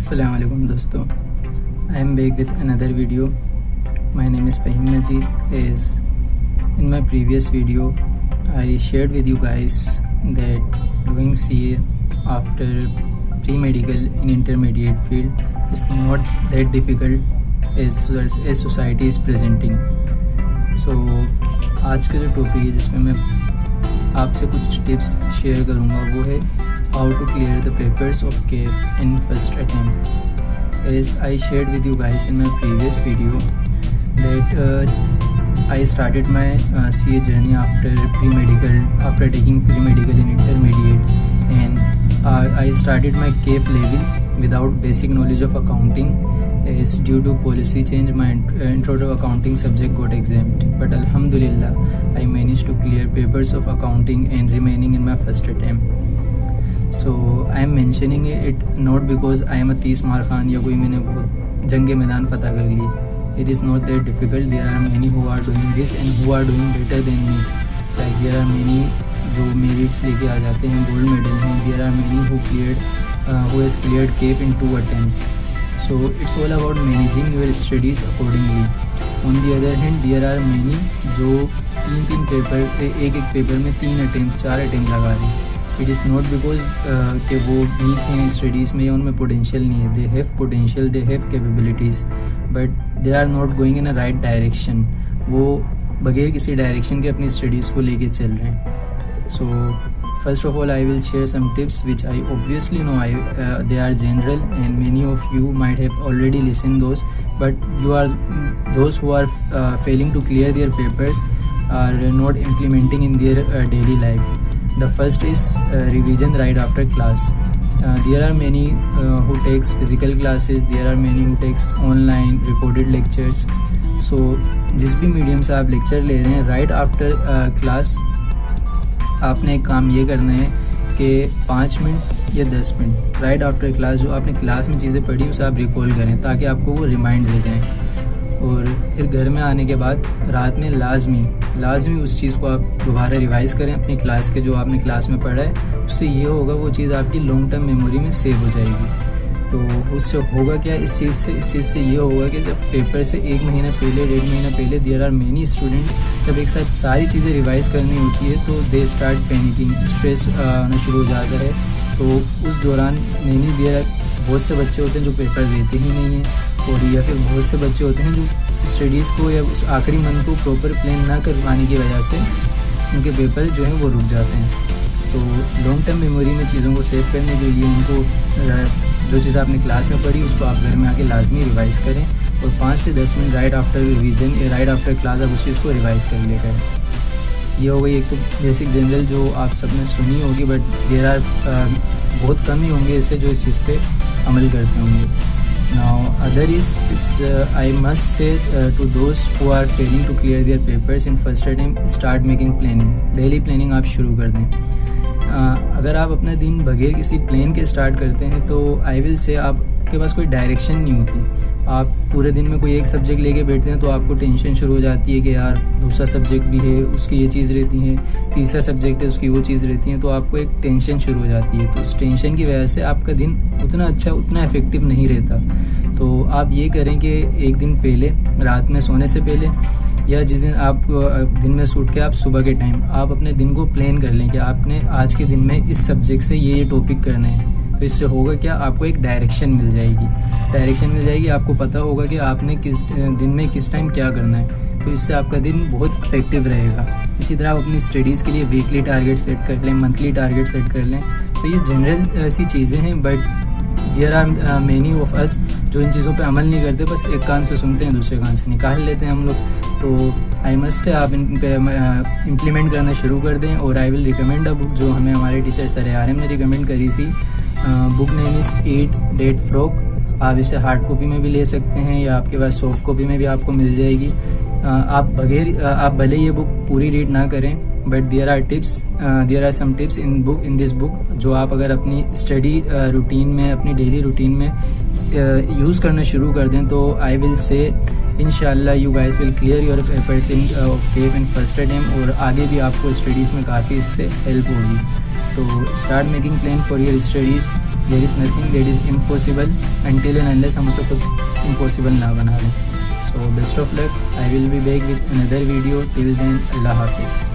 Assalamu alaikum दोस्तों, I am back with another video. My name is Fahim Majid. As in my previous video, I shared with you guys that doing CA after pre-medical in intermediate field is not that difficult as society is presenting. So आज का जो topic है जिसमें मैं आपसे कुछ tips share करूँगा वो है how to clear the papers of CAF in first attempt. As I shared with you guys in my previous video that I started my CA journey after taking pre-medical in intermediate, and I started my CAF level without basic knowledge of accounting. As due to policy change, my intro to accounting subject got exempt, but alhamdulillah I managed to clear papers of accounting and remaining in my first attempt. So I am mentioning it not because I am a 30 मार खान या कोई मैंने बहुत जंगे मैदान फतह कर लिए. It is not that difficult. There are many who are doing this and who are doing better than me. Like there are many जो मेरिट्स लेके आ जाते हैं, गोल्ड मेडल हैं. There are many who has cleared CAF in 2 attempts. So it's all about managing your studies accordingly. On the other hand, there are many जो 3 paper एक paper में 3 attempt 4 attempt लगा रहे हैं. इट इज़ नॉट बिकॉज कि वो week हैं studies में या उनमें पोटेंशियल नहीं है. They have potential, they have capabilities, but they are not going in a right direction. वो बगैर किसी डायरेक्शन के अपनी स्टडीज़ को लेके चल रहे हैं. So first of all I will share some tips which I obviously know they are general and many of you might have already listen those, but you are those who are failing to clear their papers are not implementing in their daily life. The first is revision right after class. There are many who takes physical classes. There are many who takes online recorded lectures. So जिस भी medium से आप lecture ले रहे हैं, right after class आपने एक काम ये करना है कि 5 मिनट या 10 मिनट राइट आफ्टर क्लास जो आपने क्लास में चीज़ें पढ़ी उसे आप रिकॉल करें ताकि आपको वो रिमाइंड रह जाएँ. और फिर घर में आने के बाद रात में लाजमी उस चीज़ को आप दोबारा रिवाइज़ करें अपनी क्लास के जो आपने क्लास में पढ़ा है. उससे ये होगा वो चीज़ आपकी लॉन्ग टर्म मेमोरी में सेव हो जाएगी. तो उससे होगा क्या, इस चीज़ से ये होगा कि जब पेपर से 1 महीना पहले 1.5 महीना पहले देयर आर मेनी स्टूडेंट्स जब एक साथ सारी चीज़ें रिवाइज़ करनी होती है तो दे स्टार्ट पैनिकिंग, स्ट्रेस आना शुरू हो जाता है. तो उस दौरान बहुत से बच्चे होते हैं जो पेपर देते ही नहीं हैं, और या फिर बहुत से बच्चे होते हैं जो स्टडीज़ को या उस आखिरी मंथ को प्रॉपर प्लान ना कर पाने की वजह से उनके पेपर जो हैं वो रुक जाते हैं. तो लॉन्ग टर्म मेमोरी में चीज़ों को सेव करने के लिए उनको जो चीज़ आपने क्लास में पढ़ी उसको आप घर में आके लाजमी रिवाइज़ करें, और 5 से 10 मिनट राइट आफ्टर रिवीजन या राइट आफ्टर क्लास आप उस चीज़ को रिवाइज़ कर लिया करें. ये हो गई एक तो बेसिक जनरल जो आप सबने सुनी होगी, बट देर आर बहुत कम ही होंगे इससे जो इस चीज़ पे अमल करते होंगे. Now other is I must say to those who are failing to clear their papers in first attempt, start making planning. Daily planning आप शुरू कर दें. अगर आप अपना दिन बगैर किसी प्लान के स्टार्ट करते हैं तो आई विल से आपके पास कोई डायरेक्शन नहीं होती. आप पूरे दिन में कोई एक सब्जेक्ट लेके बैठते हैं तो आपको टेंशन शुरू हो जाती है कि यार दूसरा सब्जेक्ट भी है उसकी ये चीज़ रहती है, तीसरा सब्जेक्ट है उसकी वो चीज़ रहती है, तो आपको एक टेंशन शुरू हो जाती है. तो उस टेंशन की वजह से आपका दिन उतना अच्छा उतना इफेक्टिव नहीं रहता. तो आप ये करें कि एक दिन पहले रात में सोने से पहले या जिस दिन आप दिन में उठ के आप सुबह के टाइम आप अपने दिन को प्लान कर लें कि आपने आज के दिन में इस सब्जेक्ट से ये टॉपिक करने हैं. तो इससे होगा क्या, आपको एक डायरेक्शन मिल जाएगी. आपको पता होगा कि आपने किस दिन में किस टाइम क्या करना है. तो इससे आपका दिन बहुत इफेक्टिव रहेगा. इसी तरह आप अपनी स्टडीज़ के लिए वीकली टारगेट सेट कर लें, मंथली टारगेट सेट कर लें. तो ये जनरल ऐसी चीज़ें हैं, but there are many of us जो इन चीज़ों पे अमल नहीं करते, बस एक कान से सुनते हैं दूसरे कान से निकाल लेते हैं हम लोग. तो आई मस्ट से आप इन पे इम्प्लीमेंट करना शुरू कर दें. और I will recommend a book जो हमें हमारे टीचर सर आरएम ने रिकमेंड करी थी. Book name is 8 Dead Frog. आप इसे हार्ड कॉपी में भी ले सकते हैं या आपके पास सॉफ्ट कॉपी में भी आपको मिल जाएगी. आप भले ये बुक पूरी रीड ना करें, but there are some tips in this book जो आप अगर अपनी स्टडी रूटीन में अपनी डेली रूटीन में यूज़ करना शुरू कर दें तो आई विल से इंशाल्लाह you guys will clear your papers in CAF in first attempt. और आगे भी आपको स्टडीज़ में काफ़ी इससे हेल्प होगी. So start making plan for your studies. There is nothing that is impossible until and unless हम उसको खुद impossible ना बना लें. So best of luck. I will be back with another video. Till then, Allah Hafiz.